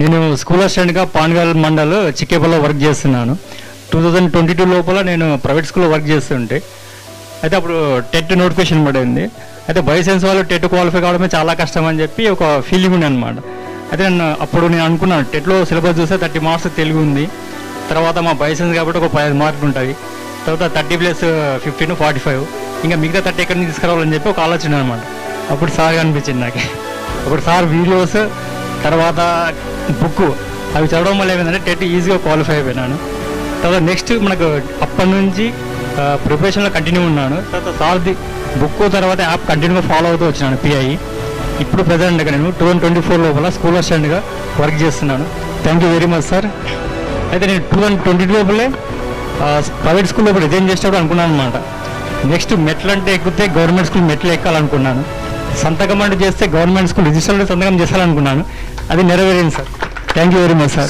నేను స్కూల్ అసిస్టెంట్గా పాన్గల్ మండల్ చిక్కేపల్లిలో వర్క్ చేస్తున్నాను. 2022 లోపల నేను ప్రైవేట్ స్కూల్లో వర్క్ చేస్తుంటే అయితే అప్పుడు టెట్ నోటిఫికేషన్ పడింది. అయితే బయోసైన్స్ వాళ్ళు టెట్ క్వాలిఫై కావడమే చాలా కష్టం అని చెప్పి ఒక ఫీలింగ్ ఉంది అనమాట. అయితే నేను అనుకున్నాను టెట్లో సిలబస్ చూస్తే 30 మార్క్స్ తెలుగు ఉంది, తర్వాత మా బయోసైన్స్ కాబట్టి ఒక 15 మార్కులు ఉంటాయి, తర్వాత 30 + 15 45, ఇంకా మిగతా 30 ఎక్కడి నుంచి తీసుకురావాలని చెప్పి ఒక ఆలోచన అనమాట. అప్పుడు సార్ అనిపించింది నాకు. అప్పుడు సార్ వీడియోస్ తర్వాత బుక్ అవి చదవడం వల్ల ఏమైందంటే టెట్ ఈజీగా క్వాలిఫై అయిపోయినాను. తర్వాత నెక్స్ట్ మనకు అప్పటి నుంచి ప్రిపరేషన్లో కంటిన్యూ ఉన్నాను. తర్వాత సార్ది బుక్ తర్వాత యాప్ కంటిన్యూగా ఫాలో అవుతూ వచ్చినాను పిఐ. ఇప్పుడు ప్రజెంట్గా నేను 2024 లోపల స్కూల్ అసిస్టెంట్గా వర్క్ చేస్తున్నాను. Thank you very much sir. అయితే నేను 2022 లోపలే ప్రైవేట్ స్కూల్ లోపల రిజైన్ చేసేటప్పుడు అనుకున్నాను అనమాట. నెక్స్ట్ మెట్లు అంటే ఎక్కితే గవర్నమెంట్ స్కూల్ మెట్లు ఎక్కాలనుకున్నాను. సంతకం అంటే చేస్తే గవర్నమెంట్ స్కూల్ రిజిస్టర్లో సంతకం చేయాలనుకున్నాను. అది నెరవేరింది sir. Thank you very much sir.